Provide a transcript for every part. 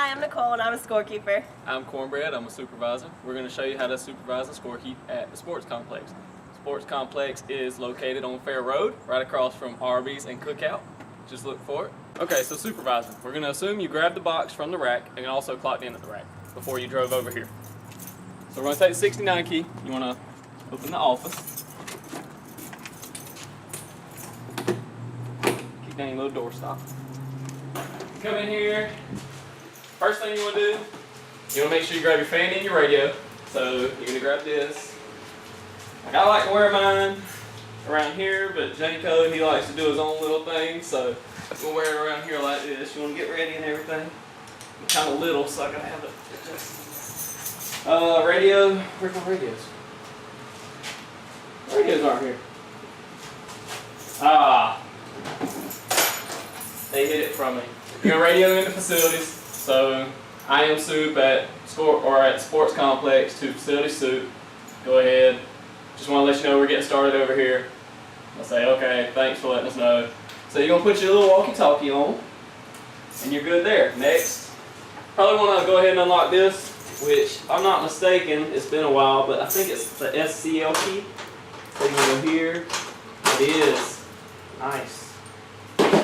Hi, I'm Nicole and I'm a scorekeeper. I'm Cornbread, I'm a supervisor. We're going to show you how to supervise and scorekeep at the sports complex. Sports complex is located on Fair Road, right across from Arby's and Cookout. Just look for it. Okay, so supervising. We're going to assume you grabbed the box from the rack and also clocked in at the rack before you drove over here. So we're going to take the 69 key. You want to open the office. Keep down your little door stop. Come in here. First thing you want to do, you want to make sure you grab your fan and your radio. So you're going to grab this. Like I like to wear mine around here, but Janko, he likes to do his own little thing, so we'll wear it around here like this. You want to get ready and everything. I'm kind of little, so I gotta have it. Radio. Where's my radios? Radios aren't here. Ah, they hid it from me. You're gonna radio into facilities. So I am soup at sports complex to facility soup. Go ahead. Just want to let you know we're getting started over here. I'll say, okay, thanks for letting us know. So you're going to put your little walkie-talkie on, and you're good there. Next, probably want to go ahead and unlock this, which, if I'm not mistaken, it's been a while, but I think it's the SCL key. So you go here. It is. Nice. I'm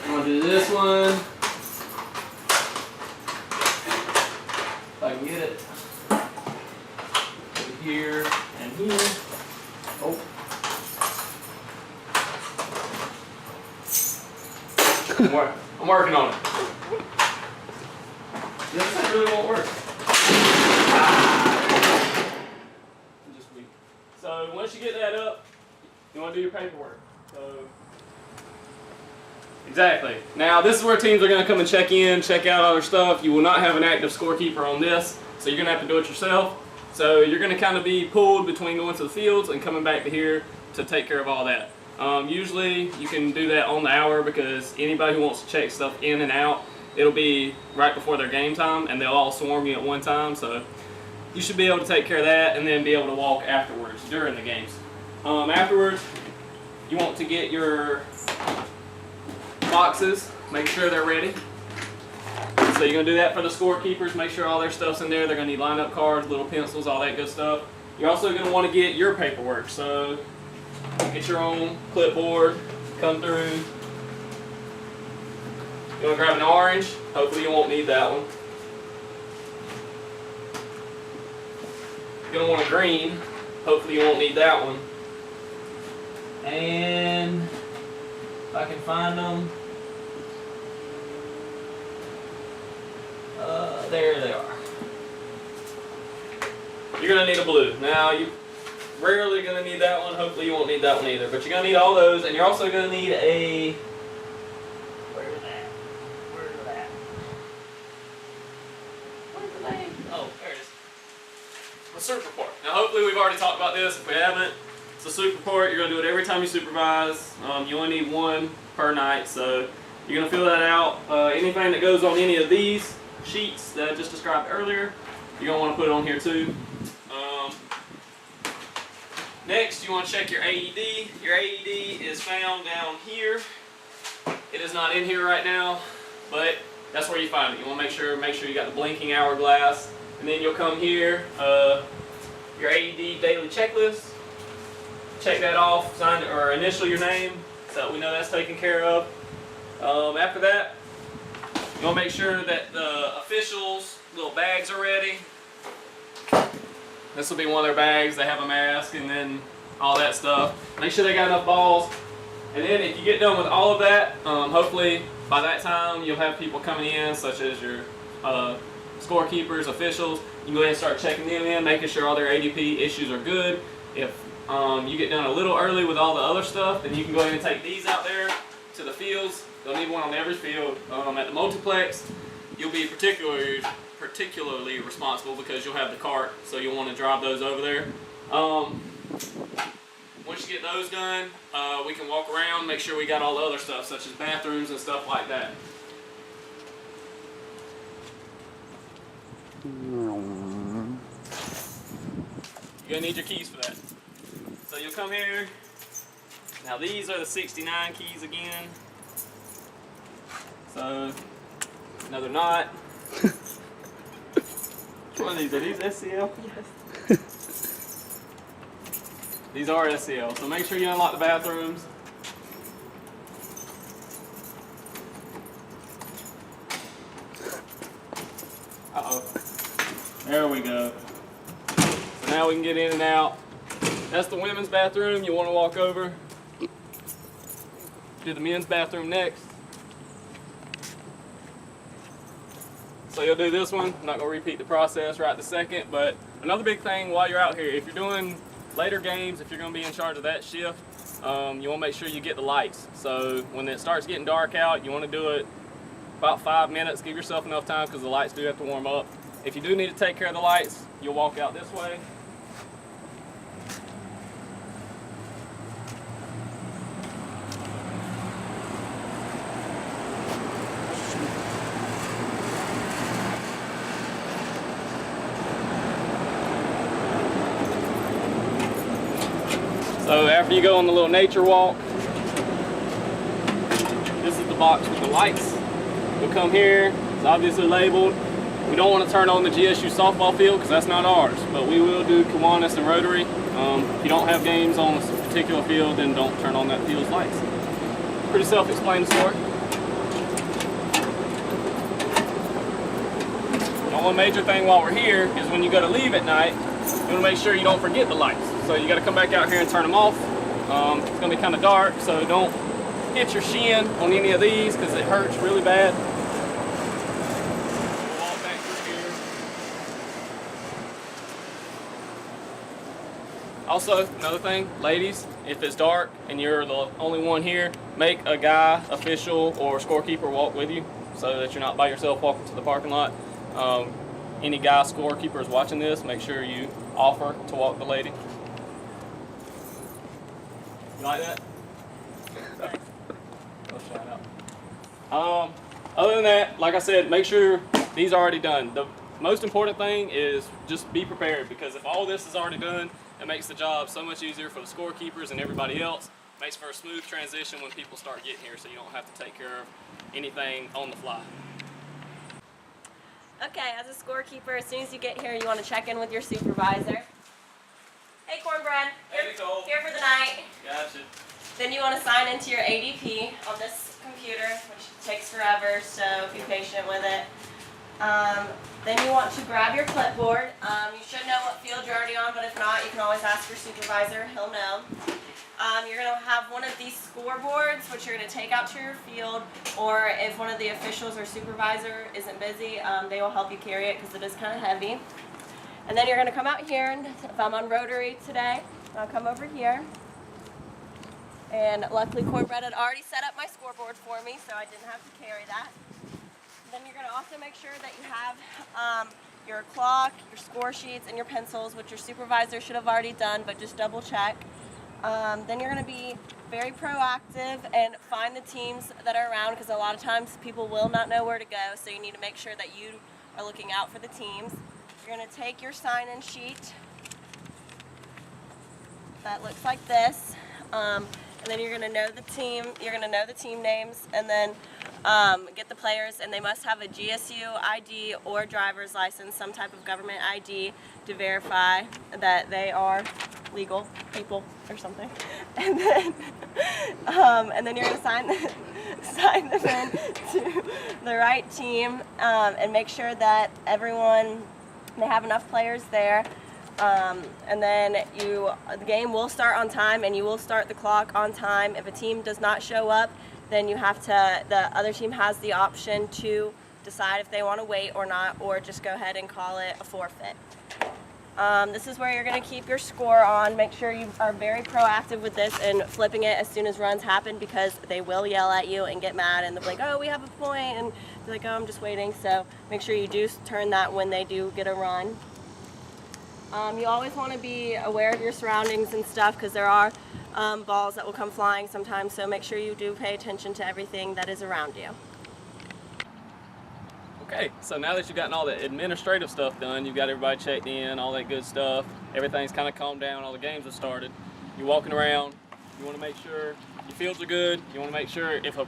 going to do this one. If I can get it. Here and here. Oh. I'm working on it. This thing really won't work. Just weak. So once you get that up, you want to do your paperwork. So exactly. Now this is where teams are going to come and check in, check out all their stuff. You will not have an active scorekeeper on this, so you're going to have to do it yourself. So you're going to kind of be pulled between going to the fields and coming back to here to take care of all that. Usually you can do that on the hour because anybody who wants to check stuff in and out, it'll be right before their game time and they'll all swarm you at one time. So you should be able to take care of that and then be able to walk afterwards during the games. Afterwards, you want to get your boxes, make sure they're ready. So you're going to do that for the scorekeepers, make sure all their stuff's in there. They're going to need lineup cards, little pencils, all that good stuff. You're also going to want to get your paperwork. So get your own clipboard, come through. You want to grab an orange. Hopefully you won't need that one. You're going to want a green. Hopefully you won't need that one. And if I can find them. There they are. You're going to need a blue. Now, you're rarely going to need that one. Hopefully you won't need that one either. But you're going to need all those, and you're also going to need a... Where's that? Where's that? Where's the name? Oh, there it is. The soup report. Now, hopefully we've already talked about this. If we haven't, it's a soup report. You're going to do it every time you supervise. You only need one per night, so you're going to fill that out. Anything that goes on any of these sheets that I just described earlier, you're going to want to put it on here too. Next, you want to check your AED. Your AED is found down here. It is not in here right now, but that's where you find it. You want to make sure you got the blinking hourglass, and then you'll come here. Your AED daily checklist. Check that off. Sign it, or initial your name, so we know that's taken care of. After that, you want to make sure that the officials' little bags are ready. This will be one of their bags. They have a mask and then all that stuff. Make sure they got enough balls. And then if you get done with all of that, hopefully by that time you'll have people coming in, such as your scorekeepers, officials. You can go ahead and start checking them in, making sure all their ADP issues are good. If you get done a little early with all the other stuff, then you can go ahead and take these out there to the fields. They'll need one on every field. At the multiplex, you'll be particularly responsible because you'll have the cart, so you'll want to drive those over there. Once you get those done, we can walk around, make sure we got all the other stuff, such as bathrooms and stuff like that. You're going to need your keys for that. So you'll come here. Now these are the 69 keys again. So Another knot. Which one of these? Are these SCL? Yes. These are SCL, so make sure you unlock the bathrooms. Uh-oh. There we go. So now we can get in and out. That's the women's bathroom. You want to walk over. Do the men's bathroom next. So you'll do this one. I'm not going to repeat the process right this second, but another big thing while you're out here, if you're doing later games, if you're going to be in charge of that shift, you want to make sure you get the lights. So when it starts getting dark out, you want to do it about 5 minutes. Give yourself enough time because the lights do have to warm up. If you do need to take care of the lights, you'll walk out this way. So after you go on the little nature walk, this is the box with the lights. You'll come here, it's obviously labeled. We don't want to turn on the GSU softball field because that's not ours, but we will do Kiwanis and Rotary. If you don't have games on a particular field, then don't turn on that field's lights. Pretty self-explanatory. The only major thing while we're here is when you go to leave at night, you want to make sure you don't forget the lights. So you got to come back out here and turn them off. It's going to be kind of dark, so don't hit your shin on any of these because it hurts really bad. Walk back through here. Also, another thing, ladies, if it's dark and you're the only one here, make a guy, official, or scorekeeper walk with you so that you're not by yourself walking to the parking lot. Any guy scorekeepers watching this, make sure you offer to walk the lady. You like that? Go shout out. Other than that, like I said, make sure these are already done. The most important thing is just be prepared, because if all this is already done, it makes the job so much easier for the scorekeepers and everybody else. Makes for a smooth transition when people start getting here, so you don't have to take care of anything on the fly. Okay, as a scorekeeper, as soon as you get here, you want to check in with your supervisor. Hey, Cornbread. Hey, Nicole. Here for the night. Gotcha. Then you want to sign into your ADP on this computer, which takes forever, so be patient with it. Then you want to grab your clipboard. You should know what field you're already on, but if not, you can always ask your supervisor. He'll know. You're going to have one of these scoreboards, which you're going to take out to your field, or if one of the officials or supervisor isn't busy, they will help you carry it because it is kind of heavy. And then you're going to come out here, and if I'm on Rotary today, I'll come over here. And luckily Cornbread had already set up my scoreboard for me, so I didn't have to carry that. Then you're going to also make sure that you have your clock, your score sheets, and your pencils, which your supervisor should have already done, but just double check. Then you're going to be very proactive and find the teams that are around, because a lot of times people will not know where to go, so you need to make sure that you are looking out for the teams. You're going to take your sign-in sheet that looks like this, and then you're going to know the team. You're going to know the team names, and then get the players, and they must have a GSU ID or driver's license, some type of government ID, to verify that they are legal people or something. And then you're going to sign them in to the right team, and make sure that they have enough players there. And then the game will start on time, and you will start the clock on time. If a team does not show up, then the other team has the option to decide if they want to wait or not, or just go ahead and call it a forfeit. This is where you're going to keep your score on. Make sure you are very proactive with this and flipping it as soon as runs happen, because they will yell at you and get mad, and they'll be like, oh, we have a point, and be like, oh, I'm just waiting. So make sure you do turn that when they do get a run. You always want to be aware of your surroundings and stuff, because there are balls that will come flying sometimes, so make sure you do pay attention to everything that is around you. Okay, so now that you've gotten all the administrative stuff done, you've got everybody checked in, all that good stuff, everything's kind of calmed down, all the games have started, you're walking around, you want to make sure your fields are good. You want to make sure if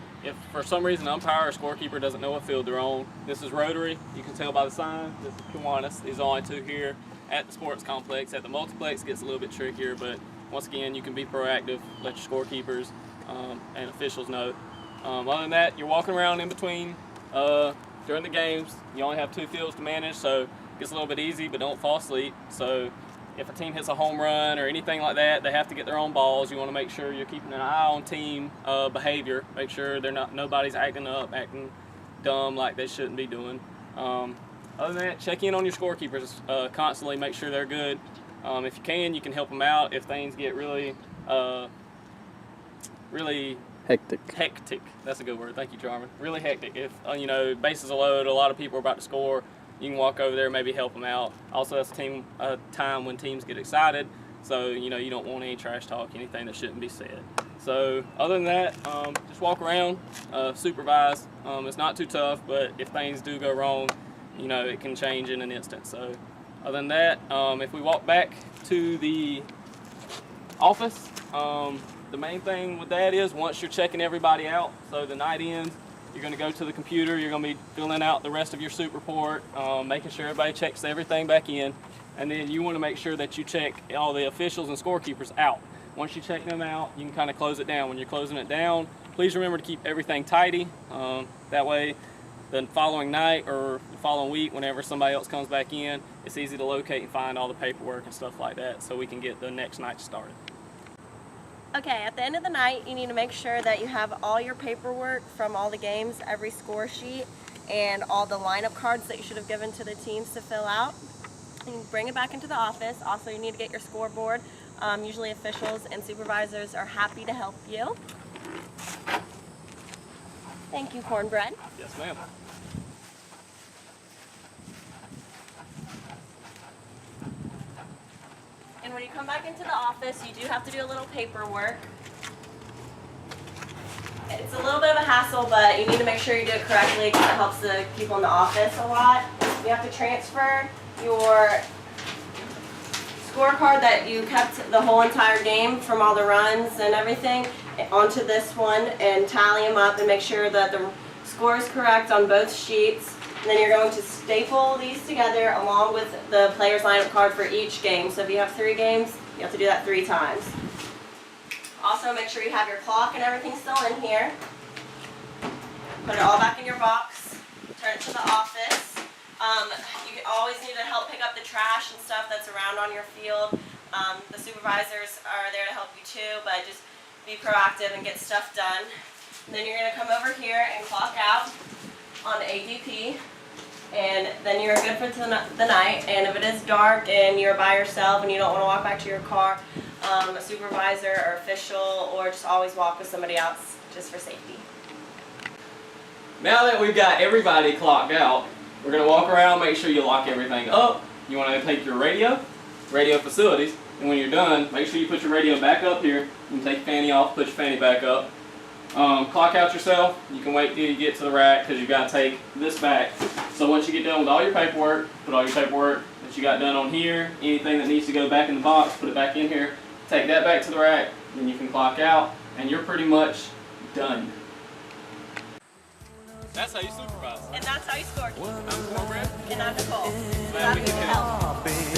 for some reason an umpire or scorekeeper doesn't know what field they're on, this is rotary. You can tell by the sign. This is Kiwanis. These are only two here at the sports complex. At the multiplex, it gets a little bit trickier, but once again, you can be proactive. Let your scorekeepers and officials know. Other than that, you're walking around in between during the games. You only have 2 fields to manage, so it gets a little bit easy, but don't fall asleep. So if a team hits a home run or anything like that, they have to get their own balls. You want to make sure you're keeping an eye on team behavior. Make sure nobody's acting up, acting dumb like they shouldn't be doing. Other than that, check in on your scorekeepers constantly. Make sure they're good. If you can help them out if things get really hectic. That's a good word. Thank you, Jarman. Really hectic. If bases are loaded, a lot of people are about to score, you can walk over there and maybe help them out. Also, that's a time when teams get excited, so you don't want any trash talk, anything that shouldn't be said. So other than that, just walk around, supervise. It's not too tough, but if things do go wrong, it can change in an instant. So other than that, if we walk back to the office, the main thing with that is once you're checking everybody out, so the night ends, you're going to go to the computer, you're going to be filling out the rest of your soup report, making sure everybody checks everything back in, and then you want to make sure that you check all the officials and scorekeepers out. Once you check them out, you can kind of close it down. When you're closing it down, please remember to keep everything tidy. That way, the following night or the following week, whenever somebody else comes back in, it's easy to locate and find all the paperwork and stuff like that so we can get the next night started. Okay, at the end of the night, you need to make sure that you have all your paperwork from all the games, every score sheet, and all the lineup cards that you should have given to the teams to fill out. And you bring it back into the office. Also, you need to get your scoreboard. Usually officials and supervisors are happy to help you. Thank you, Cornbread. Yes, ma'am. And when you come back into the office, you do have to do a little paperwork. It's a little bit of a hassle, but you need to make sure you do it correctly because it helps the people in the office a lot. You have to transfer your scorecard that you kept the whole entire game from all the runs and everything onto this one and tally them up and make sure that the score is correct on both sheets. And then you're going to staple these together along with the player's lineup card for each game. So if you have 3 games, you have to do that 3 times. Also, make sure you have your clock and everything still in here. Put it all back in your box. Turn it to the office. You always need to help pick up the trash and stuff that's around on your field. The supervisors are there to help you too, but just be proactive and get stuff done. And then you're going to come over here and clock out on ADP, and then you're good for the night. And if it is dark and you're by yourself and you don't want to walk back to your car, a supervisor or official, or just always walk with somebody else just for safety. Now that we've got everybody clocked out, we're going to walk around, make sure you lock everything up. You want to take your radio facilities, and when you're done, make sure you put your radio back up here. You can take your fanny off, put your fanny back up. Clock out yourself. You can wait till you get to the rack because you've got to take this back. So once you get done with all your paperwork, put all your paperwork that you got done on here, anything that needs to go back in the box, put it back in here, take that back to the rack, then you can clock out, and you're pretty much done. That's how you supervise. And that's how you score. I'm Cornbread. And I'm Nicole. Glad we could help. help.